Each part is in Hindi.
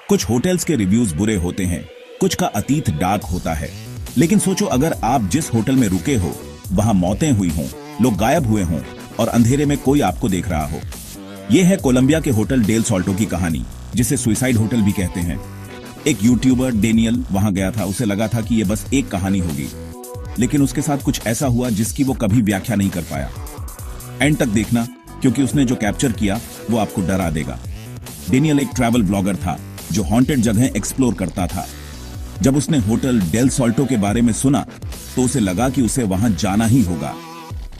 कुछ होटल्स के रिव्यूज बुरे होते हैं, कुछ का अतीत डार्क होता है। लेकिन सोचो, अगर आप जिस होटल में रुके हो वहां मौतें हुई हों, लोग गायब हुए हों और अंधेरे में कोई आपको देख रहा हो। यह है कोलंबिया के होटल डेल सोल्टो की कहानी, जिसे सुइसाइड होटल भी कहते हैं। एक यूट्यूबर डेनियल वहां गया था। उसे लगा था कि यह बस एक कहानी होगी, लेकिन उसके साथ कुछ ऐसा हुआ जिसकी वो कभी व्याख्या नहीं कर पाया। एंड तक देखना, क्योंकि उसने जो कैप्चर किया वो आपको डरा देगा। डेनियल एक ट्रैवल ब्लॉगर था जो हॉन्टेड जगह एक्सप्लोर करता था। जब उसने होटल डेल सोल्टो के बारे में सुना तो उसे लगा कि उसे वहां जाना ही होगा।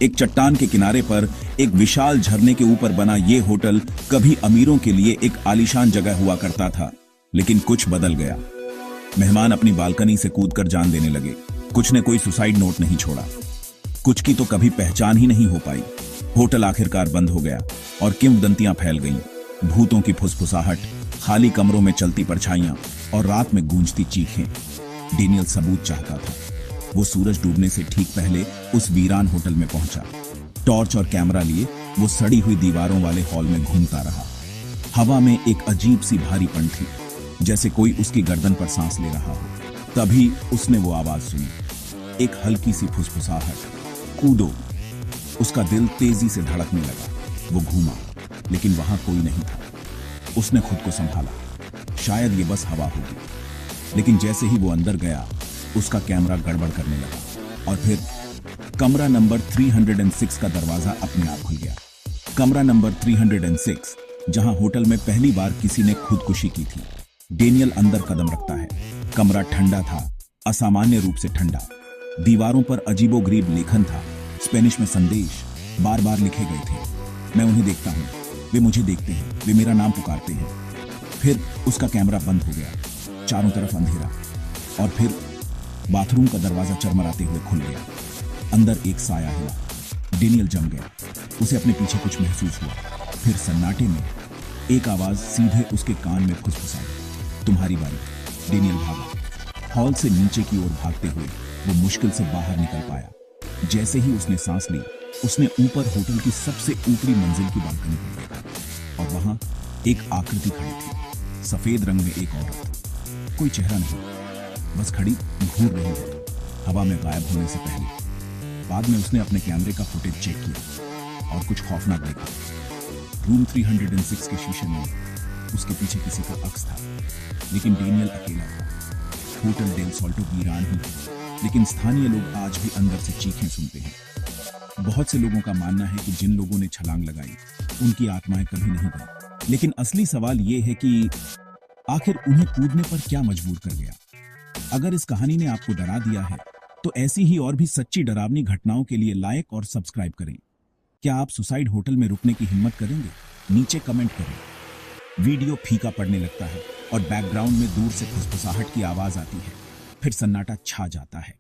एक चट्टान के किनारे पर एक विशाल झरने के ऊपर बना ये होटल कभी अमीरों के लिए एक आलीशान जगह हुआ करता था, लेकिन कुछ बदल गया। मेहमान अपनी बालकनी से कूदकर जान देने लगे। कुछ ने कोई सुसाइड नोट नहीं छोड़ा, कुछ की तो कभी पहचान ही नहीं हो पाई। होटल आखिरकार बंद हो गया और किंवदंतियां फैल गईं। भूतों की फुसफुसाहट, खाली कमरों में चलती परछाइयां और रात में गूंजती चीखें। डेनियल सबूत चाहता था। वो सूरज डूबने से ठीक पहले उस वीरान होटल में पहुंचा। टॉर्च और कैमरा लिए वो सड़ी हुई दीवारों वाले हॉल में घूमता रहा। हवा में एक अजीब सी भारीपन थी, जैसे कोई उसकी गर्दन पर सांस ले रहा हो। तभी उसने वो आवाज सुनी, एक हल्की सी फुसफुसाहट, कूदो। उसका दिल तेजी से धड़कने लगा। वो घूमा, लेकिन वहां कोई नहीं था। उसने खुद को संभाला, शायद ये बस हवा होगी। लेकिन जैसे ही वो अंदर गया, उसका कैमरा गड़बड़ करने लगा और फिर कमरा नंबर 306 का दरवाजा अपने आप खुल गया। कमरा नंबर 306, जहां होटल में पहली बार किसी ने खुदकुशी की थी। डेनियल अंदर कदम रखता है। कमरा ठंडा था, असामान्य रूप से ठंडा। दीवारों पर अजीबोगरीब लेखन था। स्पेनिश में संदेश बार बार लिखे गए थे। मैं उन्हें देखता हूं, वे मुझे देखते हैं, वे मेरा नाम पुकारते हैं। फिर उसका कैमरा बंद हो गया। चारों तरफ अंधेरा और फिर बाथरूम का दरवाजा चरमराते हुए खुल गया। अंदर एक साया हिला। डेनियल जम गया। उसे अपने पीछे कुछ महसूस हुआ। फिर सन्नाटे में एक आवाज सीधे उसके कान में फुसफुसाई, तुम्हारी बारी। डेनियल भागा। हॉल से नीचे की ओर भागते हुए वो मुश्किल से बाहर निकल पाया। जैसे ही उसने सांस ली, उसने ऊपर होटल की सबसे ऊपरी मंजिल की बालकनी पर देखा और वहां एक आकृति खड़ी थी। सफेद रंग में एक औरत, कोई चेहरा नहीं, बस खड़ी घूर रही है, हवा में गायब होने से पहले। बाद में उसने अपने कैमरे का फुटेज चेक किया और कुछ खौफनाक देखा। रूम 306 के शीशे में उसके पीछे किसी का अक्स था, लेकिन डेनियल अकेला था। होटल डेल सोल्टो वीरान ही था, लेकिन स्थानीय लोग आज भी अंदर से चीखें सुनते हैं। बहुत से लोगों का मानना है कि जिन लोगों ने छलांग लगाई उनकी आत्माएं कभी नहीं गई। लेकिन असली सवाल यह है कि आखिर उन्हें कूदने पर क्या मजबूर कर गया। अगर इस कहानी ने आपको डरा दिया है तो ऐसी ही और भी सच्ची डरावनी घटनाओं के लिए लाइक और सब्सक्राइब करें। क्या आप सुसाइड होटल में रुकने की हिम्मत करेंगे? नीचे कमेंट करें। वीडियो फीका पड़ने लगता है और बैकग्राउंड में दूर से फुसफुसाहट की आवाज आती है। फिर सन्नाटा छा जाता है।